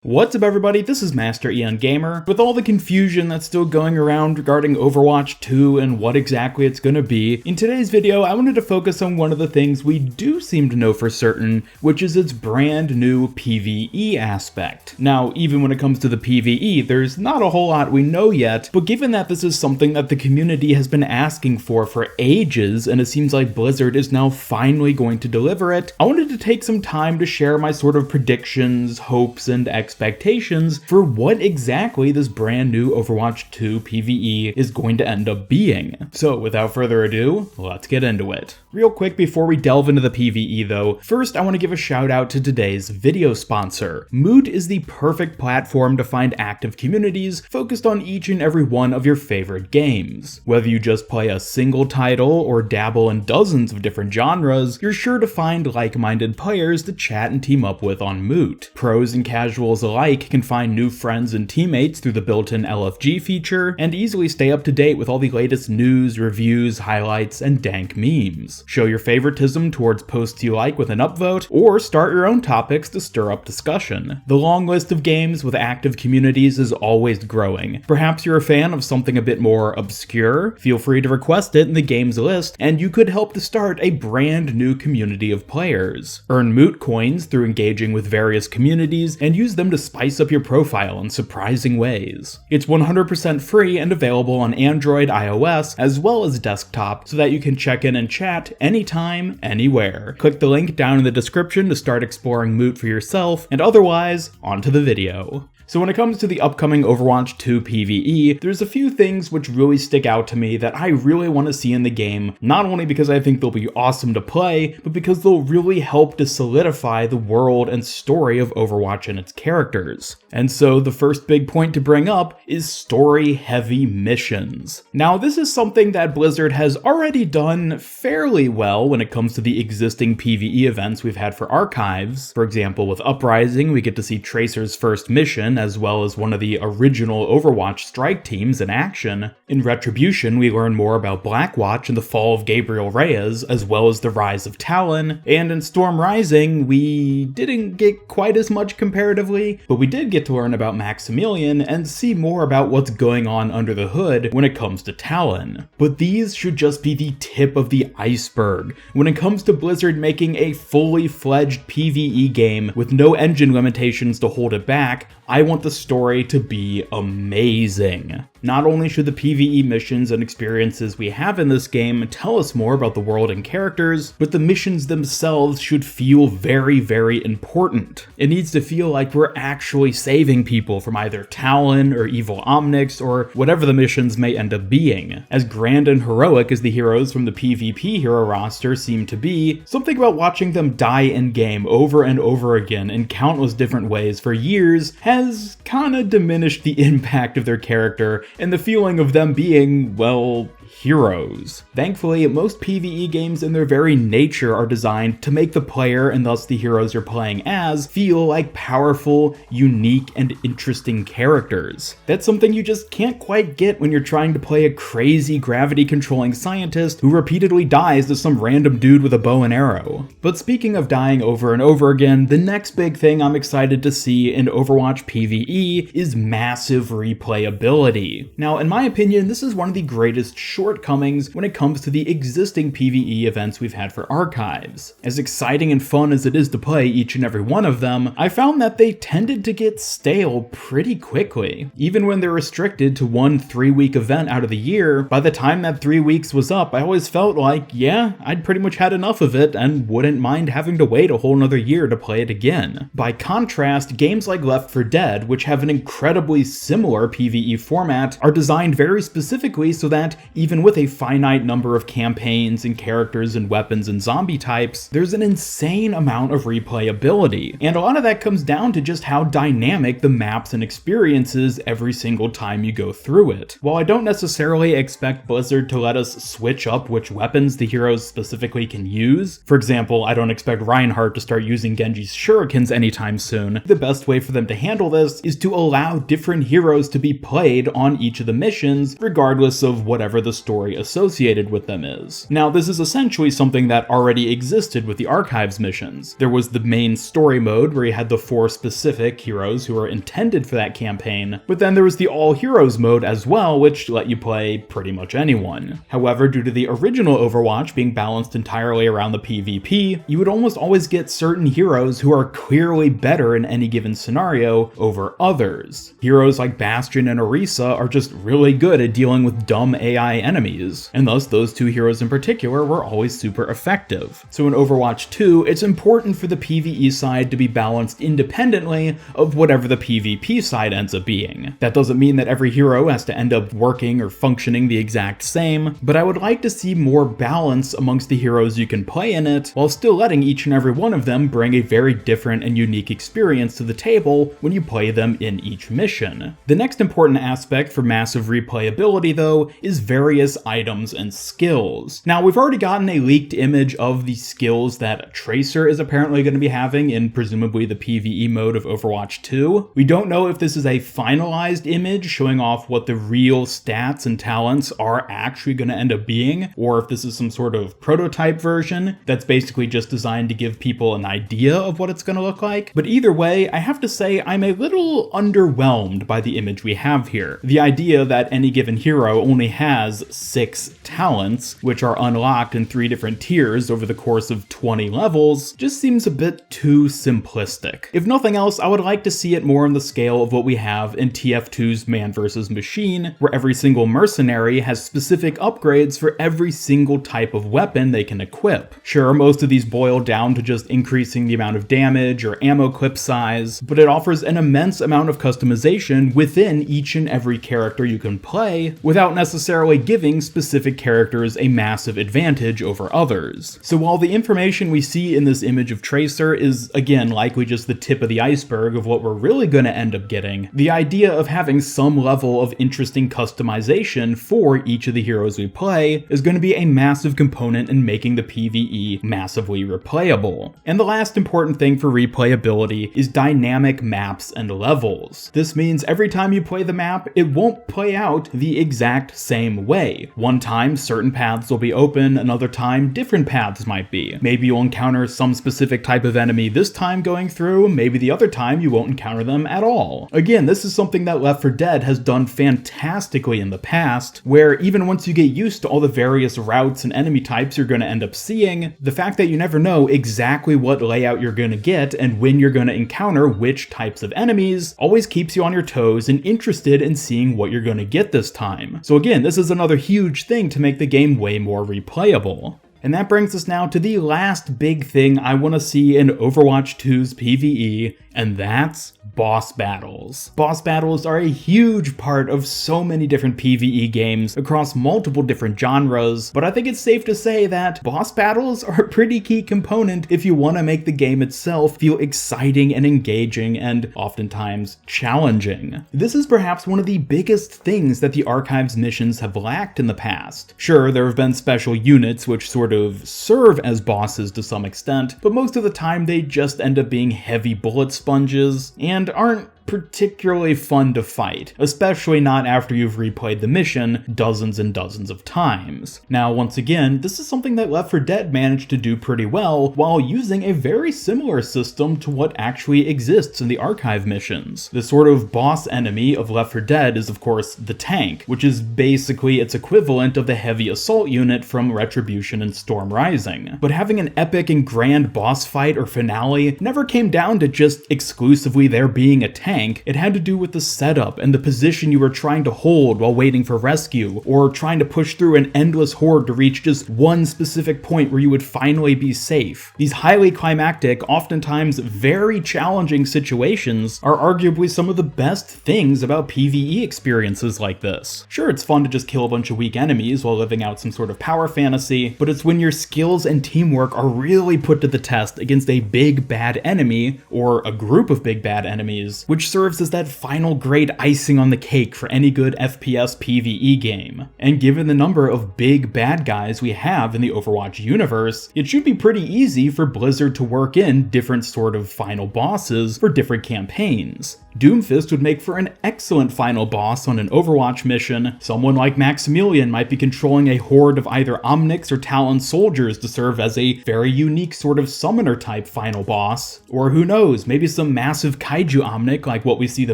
What's up everybody, this is Master Eon Gamer. With all the confusion that's still going around regarding Overwatch 2 and what exactly it's gonna be, in today's video I wanted to focus on one of the things we do seem to know for certain, which is its brand new PvE aspect. Now, even when it comes to the PvE, there's not a whole lot we know yet, but given that this is something that the community has been asking for ages, and it seems like Blizzard is now finally going to deliver it, I wanted to take some time to share my sort of predictions, hopes, and expectations for what exactly this brand new Overwatch 2 PvE is going to end up being. So without further ado, let's get into it. Real quick before we delve into the PvE though, first I want to give a shout out to today's video sponsor. Moot is the perfect platform to find active communities focused on each and every one of your favorite games. Whether you just play a single title or dabble in dozens of different genres, you're sure to find like-minded players to chat and team up with on Moot. Pros and casuals alike can find new friends and teammates through the built-in LFG feature, and easily stay up to date with all the latest news, reviews, highlights, and dank memes. Show your favoritism towards posts you like with an upvote, or start your own topics to stir up discussion. The long list of games with active communities is always growing. Perhaps you're a fan of something a bit more obscure? Feel free to request it in the game's list, and you could help to start a brand new community of players. Earn Moot coins through engaging with various communities, and use them to spice up your profile in surprising ways. It's 100% free and available on Android, iOS, as well as desktop, so that you can check in and chat anytime, anywhere. Click the link down in the description to start exploring Moot for yourself, and otherwise, onto the video. So when it comes to the upcoming Overwatch 2 PvE, there's a few things which really stick out to me that I really want to see in the game, not only because I think they'll be awesome to play, but because they'll really help to solidify the world and story of Overwatch and its characters. And so the first big point to bring up is story-heavy missions. Now this is something that Blizzard has already done fairly well when it comes to the existing PvE events we've had for Archives. For example, with Uprising, we get to see Tracer's first mission, as well as one of the original Overwatch strike teams in action. In Retribution, we learn more about Blackwatch and the fall of Gabriel Reyes, as well as the rise of Talon, and in Storm Rising, we didn't get quite as much comparatively, but we did get to learn about Maximilian and see more about what's going on under the hood when it comes to Talon. But these should just be the tip of the iceberg when it comes to Blizzard making a fully fledged PvE game with no engine limitations to hold it back. I want the story to be amazing. Not only should the PvE missions and experiences we have in this game tell us more about the world and characters, but the missions themselves should feel very, very important. It needs to feel like we're actually saving people from either Talon or evil Omnics or whatever the missions may end up being. As grand and heroic as the heroes from the PvP hero roster seem to be, something about watching them die in-game over and over again in countless different ways for years has kinda diminished the impact of their character and the feeling of them being, well, heroes. Thankfully, most PvE games in their very nature are designed to make the player, and thus the heroes you're playing as, feel like powerful, unique, and interesting characters. That's something you just can't quite get when you're trying to play a crazy gravity-controlling scientist who repeatedly dies to some random dude with a bow and arrow. But speaking of dying over and over again, the next big thing I'm excited to see in Overwatch PvE is massive replayability. Now, in my opinion, this is one of the greatest shortcomings when it comes to the existing PvE events we've had for Archives. As exciting and fun as it is to play each and every one of them, I found that they tended to get stale pretty quickly. Even when they're restricted to one 3-week event out of the year, by the time that 3 weeks was up, I always felt like, yeah, I'd pretty much had enough of it and wouldn't mind having to wait a whole nother year to play it again. By contrast, games like Left 4 Dead, which have an incredibly similar PvE format, are designed very specifically so that even with a finite number of campaigns and characters and weapons and zombie types, there's an insane amount of replayability. And a lot of that comes down to just how dynamic the maps and experiences every single time you go through it. While I don't necessarily expect Blizzard to let us switch up which weapons the heroes specifically can use, for example, I don't expect Reinhardt to start using Genji's shurikens anytime soon, the best way for them to handle this is to allow different heroes to be played on each of the missions, regardless of whatever the story associated with them is. Now, this is essentially something that already existed with the Archives missions. There was the main story mode where you had the 4 specific heroes who were intended for that campaign, but then there was the All Heroes mode as well, which let you play pretty much anyone. However, due to the original Overwatch being balanced entirely around the PvP, you would almost always get certain heroes who are clearly better in any given scenario over others. Heroes like Bastion and Orisa are just really good at dealing with dumb AI enemies, and thus those 2 heroes in particular were always super effective. So in Overwatch 2, it's important for the PvE side to be balanced independently of whatever the PvP side ends up being. That doesn't mean that every hero has to end up working or functioning the exact same, but I would like to see more balance amongst the heroes you can play in it, while still letting each and every one of them bring a very different and unique experience to the table when you play them in each mission. The next important aspect for massive replayability, though, is various items and skills. Now, we've already gotten a leaked image of the skills that Tracer is apparently going to be having in presumably the PvE mode of Overwatch 2. We don't know if this is a finalized image showing off what the real stats and talents are actually going to end up being, or if this is some sort of prototype version that's basically just designed to give people an idea of what it's going to look like. But either way, I have to say I'm a little underwhelmed by the image we have here. The idea that any given hero only has 6 talents, which are unlocked in 3 different tiers over the course of 20 levels, just seems a bit too simplistic. If nothing else, I would like to see it more on the scale of what we have in TF2's Man vs. Machine, where every single mercenary has specific upgrades for every single type of weapon they can equip. Sure, most of these boil down to just increasing the amount of damage or ammo clip size, but it offers an immense amount of customization within each and every character you can play, without necessarily giving specific characters a massive advantage over others. So while the information we see in this image of Tracer is, again, likely just the tip of the iceberg of what we're really going to end up getting, the idea of having some level of interesting customization for each of the heroes we play is going to be a massive component in making the PvE massively replayable. And the last important thing for replayability is dynamic maps and levels. This means every time you play the map, it won't play out the exact same way. One time, certain paths will be open, another time, different paths might be. Maybe you'll encounter some specific type of enemy this time going through, maybe the other time you won't encounter them at all. Again, this is something that Left 4 Dead has done fantastically in the past, where even once you get used to all the various routes and enemy types you're going to end up seeing, the fact that you never know exactly what layout you're going to get and when you're going to encounter which types of enemies always keeps you on your toes and interested in seeing what you're going to get this time. So again, this is another huge thing to make the game way more replayable. And that brings us now to the last big thing I want to see in Overwatch 2's PvE, and that's boss battles. Boss battles are a huge part of so many different PvE games across multiple different genres, but I think it's safe to say that boss battles are a pretty key component if you want to make the game itself feel exciting and engaging and oftentimes challenging. This is perhaps one of the biggest things that the Archives missions have lacked in the past. Sure, there have been special units which sort of serve as bosses to some extent, but most of the time they just end up being heavy bullet sponges and aren't particularly fun to fight, especially not after you've replayed the mission dozens and dozens of times. Now, once again, this is something that Left 4 Dead managed to do pretty well while using a very similar system to what actually exists in the Archive missions. The sort of boss enemy of Left 4 Dead is, of course, the tank, which is basically its equivalent of the heavy assault unit from Retribution and Storm Rising. But having an epic and grand boss fight or finale never came down to just exclusively there being a tank. It had to do with the setup and the position you were trying to hold while waiting for rescue, or trying to push through an endless horde to reach just one specific point where you would finally be safe. These highly climactic, oftentimes very challenging situations are arguably some of the best things about PvE experiences like this. Sure, it's fun to just kill a bunch of weak enemies while living out some sort of power fantasy, but it's when your skills and teamwork are really put to the test against a big bad enemy, or a group of big bad enemies, which serves as that final great icing on the cake for any good FPS PvE game. And given the number of big bad guys we have in the Overwatch universe, it should be pretty easy for Blizzard to work in different sort of final bosses for different campaigns. Doomfist would make for an excellent final boss on an Overwatch mission. Someone like Maximilian might be controlling a horde of either Omnics or Talon soldiers to serve as a very unique sort of summoner type final boss. Or who knows, maybe some massive kaiju Omnic like what we see the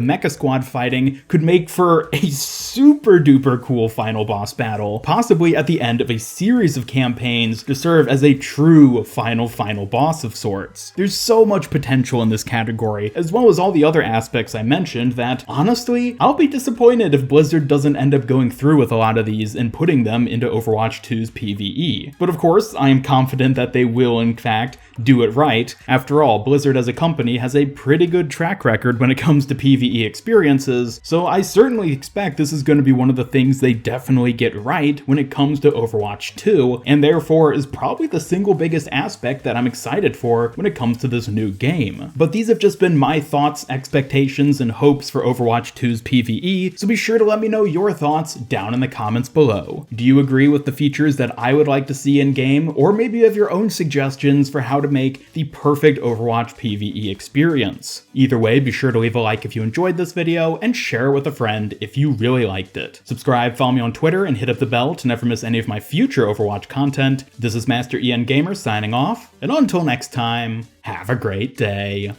Mecha Squad fighting could make for a super duper cool final boss battle, possibly at the end of a series of campaigns to serve as a true final boss of sorts. There's so much potential in this category, as well as all the other aspects I mentioned, that honestly, I'll be disappointed if Blizzard doesn't end up going through with a lot of these and putting them into Overwatch 2's PvE. But of course, I am confident that they will in fact do it right. After all, Blizzard as a company has a pretty good track record when it comes to PvE experiences, so I certainly expect this is going to be one of the things they definitely get right when it comes to Overwatch 2, and therefore is probably the single biggest aspect that I'm excited for when it comes to this new game. But these have just been my thoughts, expectations, and hopes for Overwatch 2's PvE, so be sure to let me know your thoughts down in the comments below. Do you agree with the features that I would like to see in-game, or maybe you have your own suggestions for how to make the perfect Overwatch PvE experience? Either way, be sure to leave a like if you enjoyed this video, and share it with a friend if you really liked it. Subscribe, follow me on Twitter, and hit up the bell to never miss any of my future Overwatch content. This is Master Ian Gamer signing off, and until next time, have a great day.